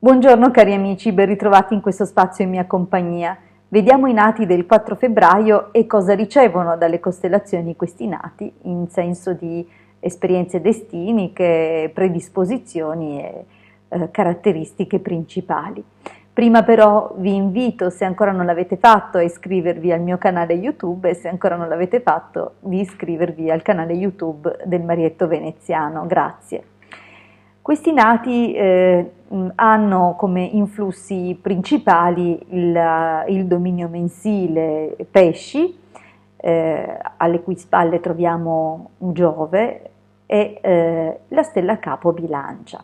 Buongiorno cari amici, ben ritrovati in questo spazio in mia compagnia. Vediamo i nati del 4 febbraio e cosa ricevono dalle costellazioni questi nati in senso di esperienze destiniche, predisposizioni e caratteristiche principali. Prima però vi invito, se ancora non l'avete fatto, a iscrivervi al mio canale YouTube e se ancora non l'avete fatto, di iscrivervi al canale YouTube del Marietto Veneziano. Grazie. Questi nati hanno come influssi principali il dominio mensile Pesci, alle cui spalle troviamo Giove, e la stella Capo Bilancia.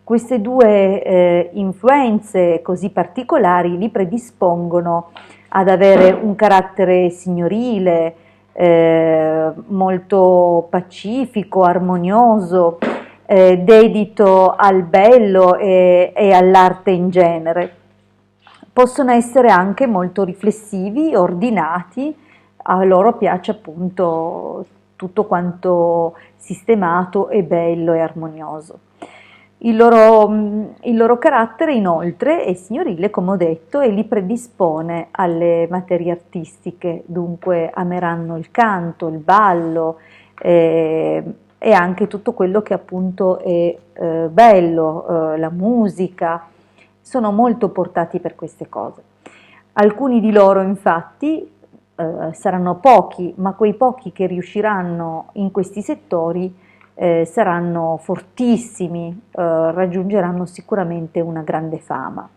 Queste due influenze così particolari li predispongono ad avere un carattere signorile, molto pacifico, armonioso, dedito al bello e all'arte in genere. Possono essere anche molto riflessivi, ordinati, a loro piace appunto tutto quanto sistemato e bello e armonioso. Il loro carattere inoltre è signorile, come ho detto, e li predispone alle materie artistiche, dunque ameranno il canto, il ballo e anche tutto quello che appunto è bello, la musica, sono molto portati per queste cose. Alcuni di loro infatti saranno pochi, ma quei pochi che riusciranno in questi settori saranno fortissimi, raggiungeranno sicuramente una grande fama.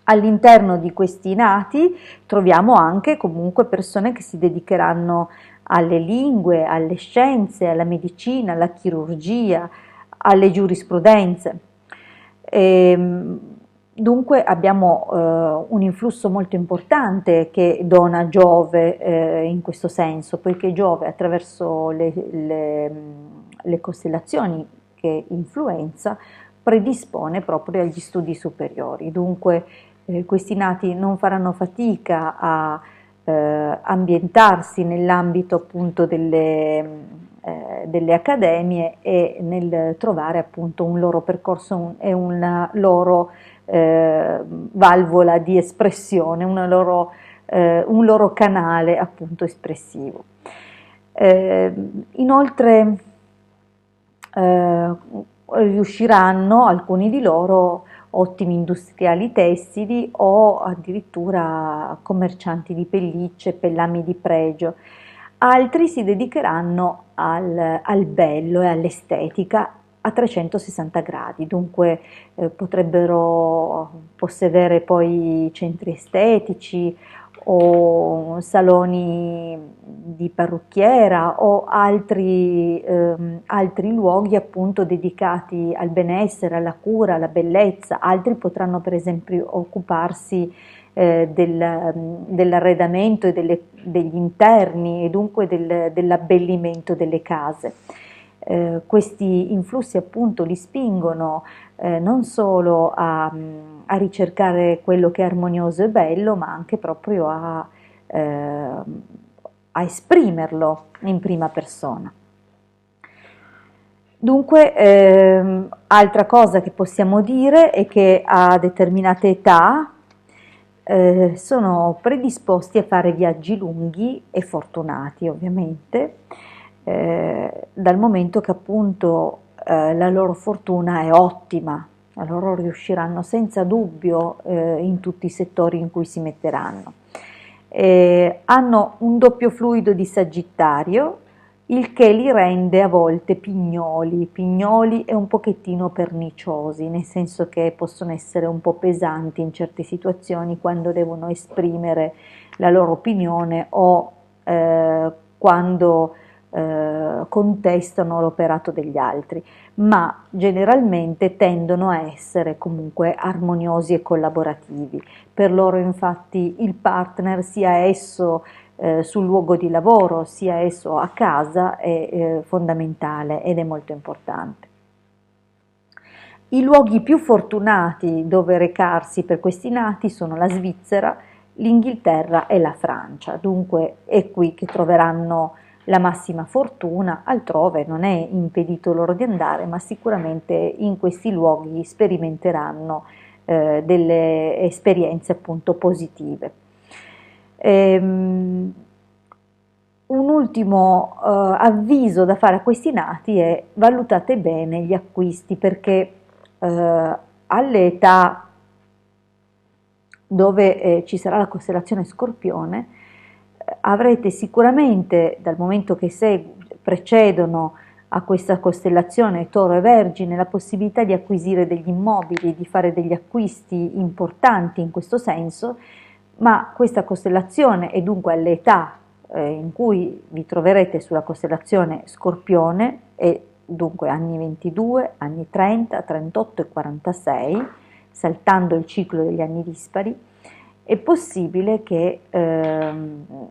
All'interno di questi nati troviamo anche comunque persone che si dedicheranno alle lingue, alle scienze, alla medicina, alla chirurgia, alle giurisprudenze. Dunque abbiamo un influsso molto importante che dona Giove in questo senso, poiché Giove attraverso le costellazioni che influenza predispone proprio agli studi superiori. Dunque questi nati non faranno fatica a ambientarsi nell'ambito appunto delle accademie e nel trovare appunto un loro percorso e una loro valvola di espressione, un loro canale appunto espressivo. Inoltre riusciranno alcuni di loro ottimi industriali tessili o addirittura commercianti di pellicce, pellami di pregio. Altri si dedicheranno al bello e all'estetica a 360 gradi, dunque potrebbero possedere poi centri estetici o saloni di parrucchiera o altri luoghi appunto dedicati al benessere, alla cura, alla bellezza. Altri potranno per esempio occuparsi dell'arredamento e degli interni e dunque dell'abbellimento delle case. Questi influssi appunto li spingono non solo a ricercare quello che è armonioso e bello, ma anche proprio a esprimerlo in prima persona. Dunque, altra cosa che possiamo dire è che a determinate età sono predisposti a fare viaggi lunghi e fortunati, ovviamente, dal momento che appunto la loro fortuna è ottima, loro riusciranno senza dubbio in tutti i settori in cui si metteranno. Hanno un doppio fluido di Sagittario, il che li rende a volte pignoli e un pochettino perniciosi, nel senso che possono essere un po' pesanti in certe situazioni quando devono esprimere la loro opinione o quando contestano l'operato degli altri, ma generalmente tendono a essere comunque armoniosi e collaborativi. Per loro infatti il partner, sia esso sul luogo di lavoro, sia esso a casa, è fondamentale ed è molto importante. I luoghi più fortunati dove recarsi per questi nati sono la Svizzera, l'Inghilterra e la Francia, dunque è qui che troveranno la massima fortuna, altrove non è impedito loro di andare, ma sicuramente in questi luoghi sperimenteranno delle esperienze appunto positive. Un ultimo avviso da fare a questi nati è: valutate bene gli acquisti, perché alle età dove ci sarà la costellazione Scorpione, avrete sicuramente, dal momento che precedono a questa costellazione Toro e Vergine, la possibilità di acquisire degli immobili, di fare degli acquisti importanti in questo senso, ma questa costellazione, e dunque all'età in cui vi troverete sulla costellazione Scorpione, e dunque anni 22, anni 30, 38 e 46, saltando il ciclo degli anni dispari, è possibile che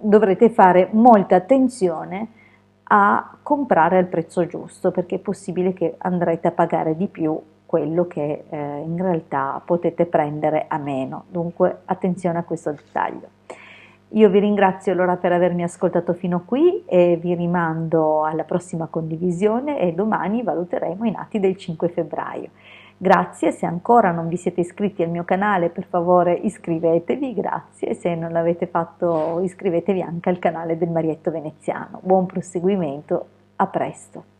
dovrete fare molta attenzione a comprare al prezzo giusto, perché è possibile che andrete a pagare di più quello che in realtà potete prendere a meno. Dunque attenzione a questo dettaglio. Io vi ringrazio allora per avermi ascoltato fino qui e vi rimando alla prossima condivisione, e domani valuteremo i nati del 5 febbraio. Grazie, se ancora non vi siete iscritti al mio canale, per favore iscrivetevi, grazie, se non l'avete fatto iscrivetevi anche al canale del Marietto Veneziano. Buon proseguimento, a presto.